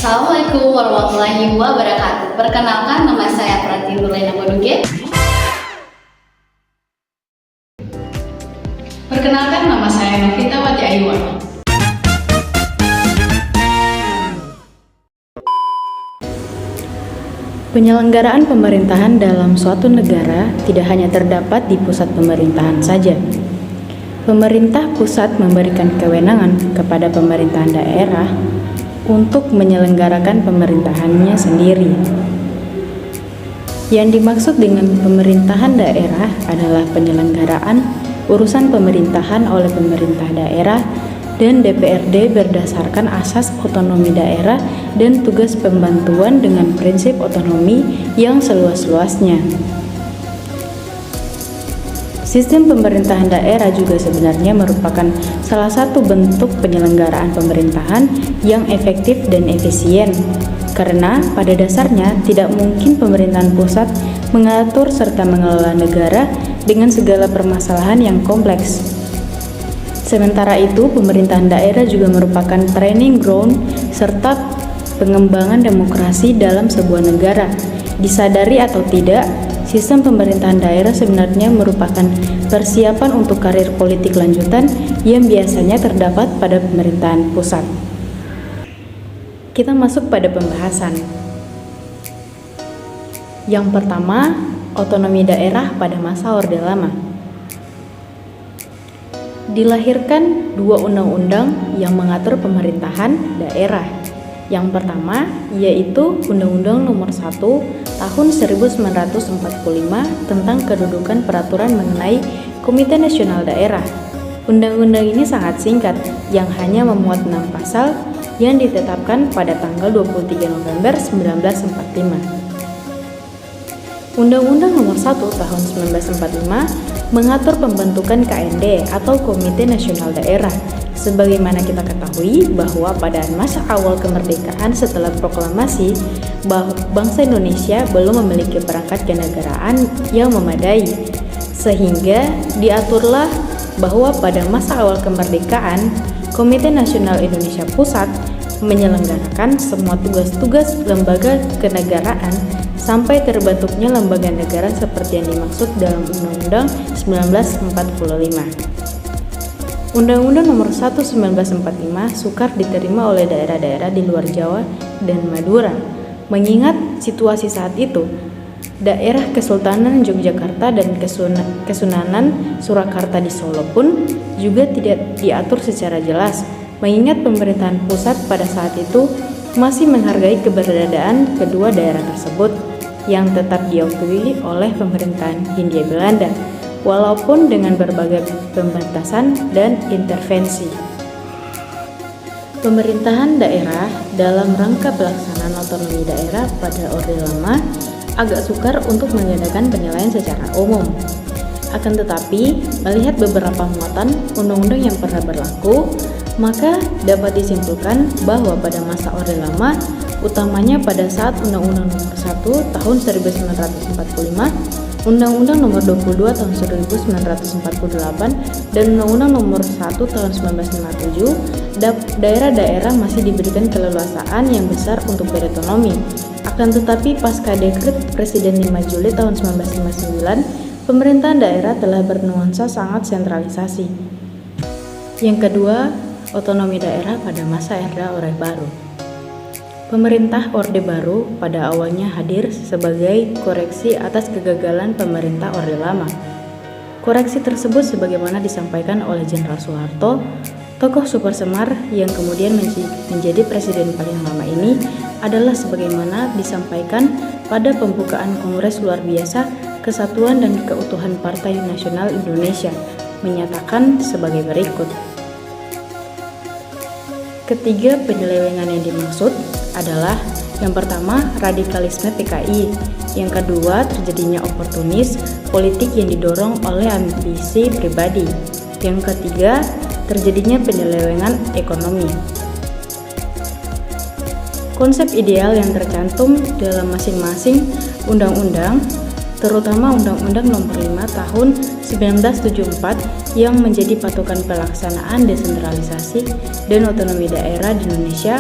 Assalamualaikum warahmatullahi wabarakatuh. Perkenalkan, nama saya Prati Nurlena Boduge. Perkenalkan, nama saya Novita Wati Ayuwana. Penyelenggaraan pemerintahan dalam suatu negara tidak hanya terdapat di pusat pemerintahan saja. Pemerintah pusat memberikan kewenangan kepada pemerintahan daerah untuk menyelenggarakan pemerintahannya sendiri. Yang dimaksud dengan pemerintahan daerah adalah penyelenggaraan urusan pemerintahan oleh pemerintah daerah dan DPRD berdasarkan asas otonomi daerah dan tugas pembantuan dengan prinsip otonomi yang seluas-luasnya. Sistem pemerintahan daerah juga sebenarnya merupakan salah satu bentuk penyelenggaraan pemerintahan yang efektif dan efisien, karena pada dasarnya tidak mungkin pemerintahan pusat mengatur serta mengelola negara dengan segala permasalahan yang kompleks. Sementara itu, pemerintahan daerah juga merupakan training ground serta pengembangan demokrasi dalam sebuah negara. Disadari atau tidak, sistem pemerintahan daerah sebenarnya merupakan persiapan untuk karir politik lanjutan yang biasanya terdapat pada pemerintahan pusat. Kita masuk pada pembahasan. Yang pertama, otonomi daerah pada masa Orde Lama. Dilahirkan dua undang-undang yang mengatur pemerintahan daerah. Yang pertama yaitu Undang-Undang Nomor 1 Tahun 1945 tentang kedudukan peraturan mengenai Komite Nasional Daerah. Undang-undang ini sangat singkat yang hanya memuat 6 pasal yang ditetapkan pada tanggal 23 November 1945. Undang-Undang Nomor 1 Tahun 1945 mengatur pembentukan KND atau Komite Nasional Daerah. Sebagaimana kita ketahui bahwa pada masa awal kemerdekaan setelah proklamasi, bangsa Indonesia belum memiliki perangkat kenegaraan yang memadai, sehingga diaturlah bahwa pada masa awal kemerdekaan, Komite Nasional Indonesia Pusat menyelenggarakan semua tugas-tugas lembaga kenegaraan sampai terbentuknya lembaga negara seperti yang dimaksud dalam Undang-Undang 1945. Undang-Undang Nomor 1 1945 sukar diterima oleh daerah-daerah di luar Jawa dan Madura. Mengingat situasi saat itu, daerah Kesultanan Yogyakarta dan Kesunanan Surakarta di Solo pun juga tidak diatur secara jelas, mengingat pemerintahan pusat pada saat itu masih menghargai keberadaan kedua daerah tersebut yang tetap diakui oleh pemerintahan Hindia Belanda, walaupun dengan berbagai pembatasan dan intervensi. Pemerintahan daerah dalam rangka pelaksanaan otonomi daerah pada Orde Lama agak sukar untuk mengadakan penilaian secara umum. Akan tetapi, melihat beberapa muatan undang-undang yang pernah berlaku, maka dapat disimpulkan bahwa pada masa Orde Lama, utamanya pada saat Undang-Undang Nomor 1 Tahun 1945, Undang-Undang Nomor 22 Tahun 1948, dan Undang-Undang Nomor 1 Tahun 1957, daerah-daerah masih diberikan keleluasaan yang besar untuk berotonomi. Akan tetapi pasca dekret Presiden 5 Juli tahun 1959, pemerintahan daerah telah bernuansa sangat sentralisasi. Yang kedua, otonomi daerah pada masa era Orde Baru. Pemerintah Orde Baru pada awalnya hadir sebagai koreksi atas kegagalan pemerintah Orde Lama. Koreksi tersebut sebagaimana disampaikan oleh Jenderal Soeharto, tokoh super semar yang kemudian menjadi presiden paling lama ini, adalah sebagaimana disampaikan pada pembukaan Kongres Luar Biasa Kesatuan dan Keutuhan Partai Nasional Indonesia, menyatakan sebagai berikut. Ketiga penyelewengan yang dimaksud adalah yang pertama, radikalisme PKI, yang kedua, terjadinya oportunis politik yang didorong oleh ambisi pribadi, yang ketiga, terjadinya penyelewengan ekonomi. Konsep ideal yang tercantum dalam masing-masing undang-undang, terutama Undang-Undang Nomor 5 Tahun 1974 yang menjadi patokan pelaksanaan desentralisasi dan otonomi daerah di Indonesia,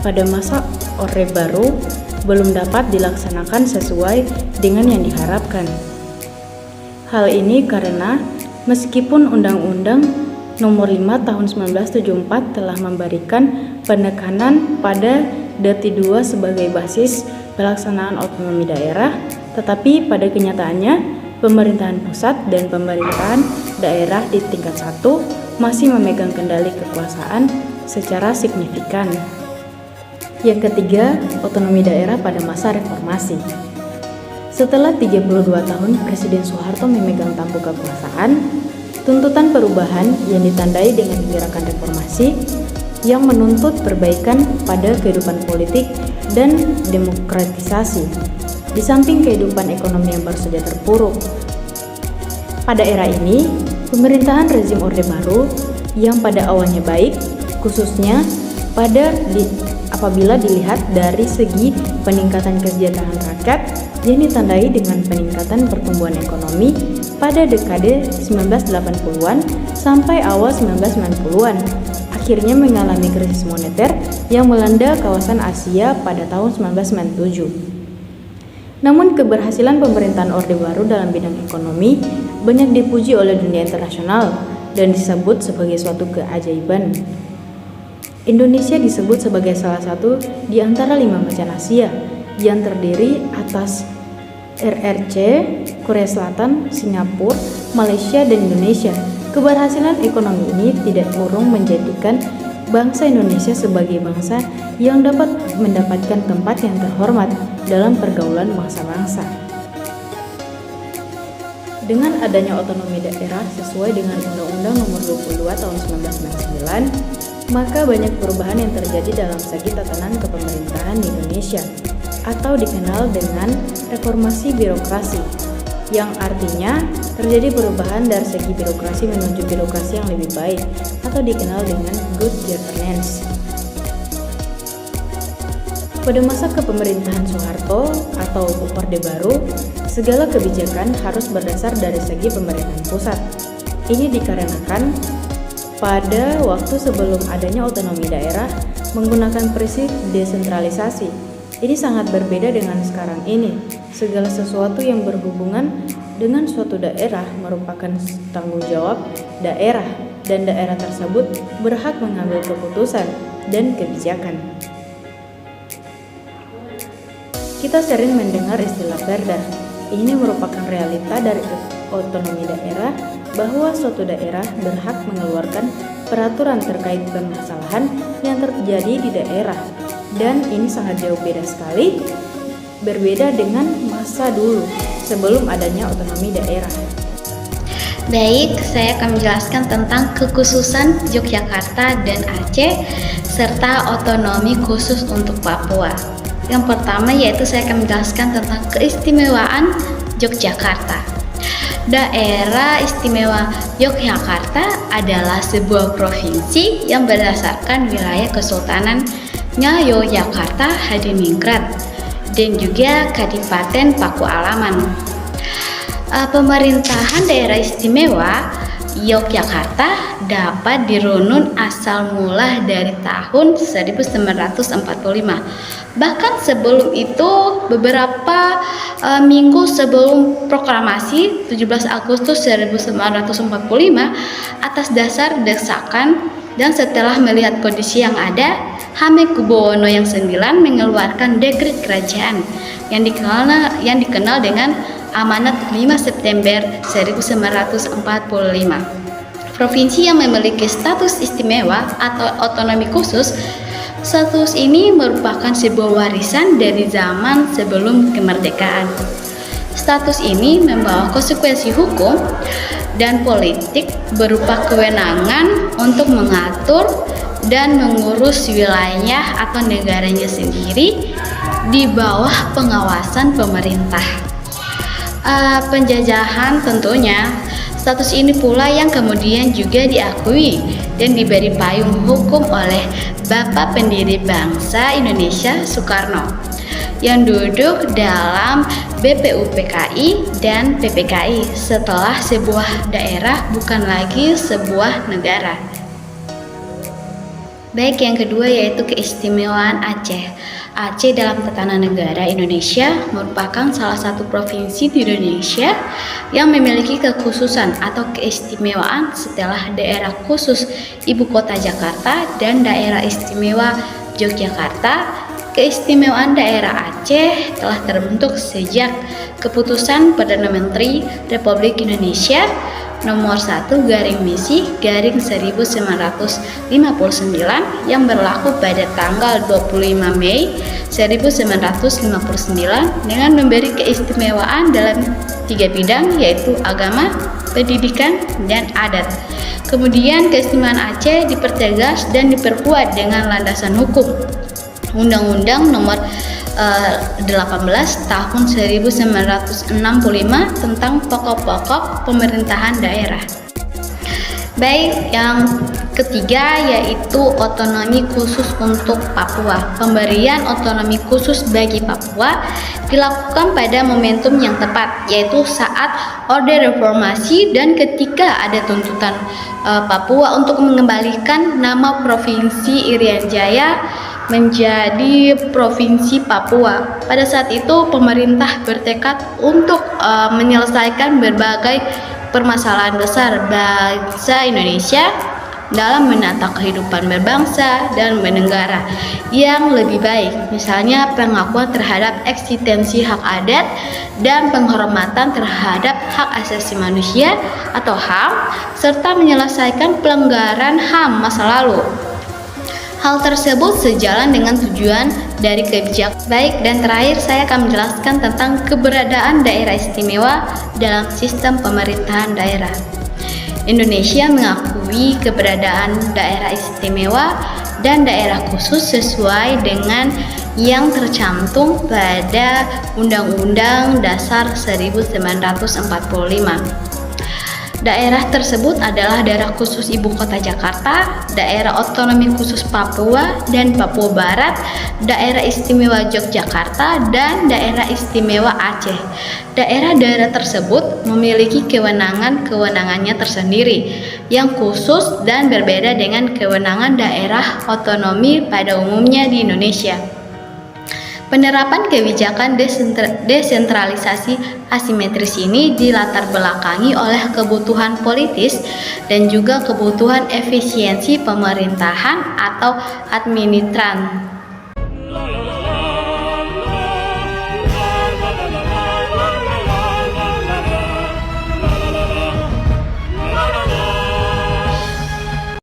pada masa Orde Baru belum dapat dilaksanakan sesuai dengan yang diharapkan. Hal ini karena meskipun Undang-Undang Nomor 5 Tahun 1974 telah memberikan penekanan pada DT 2 sebagai basis pelaksanaan otonomi daerah, tetapi pada kenyataannya pemerintahan pusat dan pemerintahan daerah di tingkat 1 masih memegang kendali kekuasaan secara signifikan. Yang ketiga, otonomi daerah pada masa reformasi. Setelah 32 tahun Presiden Soeharto memegang tampuk kekuasaan, tuntutan perubahan yang ditandai dengan gerakan reformasi yang menuntut perbaikan pada kehidupan politik dan demokratisasi, di samping kehidupan ekonomi yang baru saja terpuruk. Pada era ini, pemerintahan rezim Orde Baru yang pada awalnya baik, khususnya apabila dilihat dari segi peningkatan kesejahteraan rakyat yang ditandai dengan peningkatan pertumbuhan ekonomi pada dekade 1980-an sampai awal 1990-an, akhirnya mengalami krisis moneter yang melanda kawasan Asia pada tahun 1997. Namun keberhasilan pemerintahan Orde Baru dalam bidang ekonomi banyak dipuji oleh dunia internasional dan disebut sebagai suatu keajaiban. Indonesia disebut sebagai salah satu di antara 5 macan Asia yang terdiri atas RRC, Korea Selatan, Singapura, Malaysia, dan Indonesia. Keberhasilan ekonomi ini tidak urung menjadikan bangsa Indonesia sebagai bangsa yang dapat mendapatkan tempat yang terhormat dalam pergaulan bangsa-bangsa. Dengan adanya otonomi daerah sesuai dengan Undang-Undang Nomor 22 Tahun 1999, maka banyak perubahan yang terjadi dalam segi tatanan kepemerintahan di Indonesia, atau dikenal dengan reformasi birokrasi, yang artinya terjadi perubahan dari segi birokrasi menuju birokrasi yang lebih baik, atau dikenal dengan good governance. Pada masa kepemerintahan Soeharto atau Orde Baru, segala kebijakan harus berdasar dari segi pemerintahan pusat. Ini dikarenakan pada waktu sebelum adanya otonomi daerah menggunakan prinsip desentralisasi. Ini sangat berbeda dengan sekarang ini. Segala sesuatu yang berhubungan dengan suatu daerah merupakan tanggung jawab daerah, dan daerah tersebut berhak mengambil keputusan dan kebijakan. Kita sering mendengar istilah perda. Ini merupakan realita dari otonomi daerah bahwa suatu daerah berhak mengeluarkan peraturan terkait permasalahan yang terjadi di daerah. Dan ini sangat jauh beda sekali, berbeda dengan masa dulu sebelum adanya otonomi daerah. Baik, saya akan menjelaskan tentang kekhususan Yogyakarta dan Aceh serta otonomi khusus untuk Papua. Yang pertama yaitu saya akan menjelaskan tentang keistimewaan Yogyakarta. Daerah Istimewa Yogyakarta adalah sebuah provinsi yang berdasarkan wilayah Kesultanan Yogyakarta, Hadiningrat, dan juga Kadipaten Paku Alaman. Pemerintahan daerah istimewa Yogyakarta dapat dirunut asal mula dari tahun 1945. Bahkan sebelum itu, beberapa minggu sebelum proklamasi 17 Agustus 1945, atas dasar desakan dan setelah melihat kondisi yang ada, Hamengkubuwono yang ke-9 mengeluarkan dekret kerajaan yang dikenal dengan Amanat 5 September 1945. Provinsi yang memiliki status istimewa atau otonomi khusus, status ini merupakan sebuah warisan dari zaman sebelum kemerdekaan. Status ini membawa konsekuensi hukum dan politik berupa kewenangan untuk mengatur dan mengurus wilayah atau negaranya sendiri di bawah pengawasan pemerintah. Penjajahan tentunya, status ini pula yang kemudian juga diakui dan diberi payung hukum oleh Bapak Pendiri Bangsa Indonesia Soekarno yang duduk dalam BPUPKI dan PPKI setelah sebuah daerah bukan lagi sebuah negara. Baik, yang kedua yaitu keistimewaan Aceh. Aceh dalam tatanan negara Indonesia merupakan salah satu provinsi di Indonesia yang memiliki kekhususan atau keistimewaan setelah daerah khusus Ibu Kota Jakarta dan daerah istimewa Yogyakarta. Keistimewaan daerah Aceh telah terbentuk sejak keputusan Perdana Menteri Republik Indonesia nomor 1/1959 yang berlaku pada tanggal 25 Mei 1959 dengan memberi keistimewaan dalam 3 bidang yaitu agama, pendidikan, dan adat. Kemudian keistimewaan Aceh dipertegas dan diperkuat dengan landasan hukum Undang-Undang nomor 18 tahun 1965 tentang pokok-pokok pemerintahan daerah. Baik, yang ketiga yaitu otonomi khusus untuk Papua. Pemberian otonomi khusus bagi Papua dilakukan pada momentum yang tepat, yaitu saat Orde Reformasi dan ketika ada tuntutan Papua untuk mengembalikan nama Provinsi Irian Jaya menjadi Provinsi Papua. Pada saat itu pemerintah bertekad untuk menyelesaikan berbagai permasalahan besar bangsa Indonesia dalam menata kehidupan berbangsa dan bernegara yang lebih baik, misalnya pengakuan terhadap eksistensi hak adat dan penghormatan terhadap hak asasi manusia atau HAM, serta menyelesaikan pelanggaran HAM masa lalu. Hal tersebut sejalan dengan tujuan dari kebijakan. Baik, dan terakhir saya akan menjelaskan tentang keberadaan daerah istimewa dalam sistem pemerintahan daerah. Indonesia mengakui keberadaan daerah istimewa dan daerah khusus sesuai dengan yang tercantum pada Undang-Undang Dasar 1945. Daerah tersebut adalah daerah khusus Ibu Kota Jakarta, daerah otonomi khusus Papua dan Papua Barat, daerah istimewa Yogyakarta, dan daerah istimewa Aceh. Daerah-daerah tersebut memiliki kewenangannya tersendiri yang khusus dan berbeda dengan kewenangan daerah otonomi pada umumnya di Indonesia. Penerapan kebijakan desentralisasi asimetris ini dilatar belakangi oleh kebutuhan politis dan juga kebutuhan efisiensi pemerintahan atau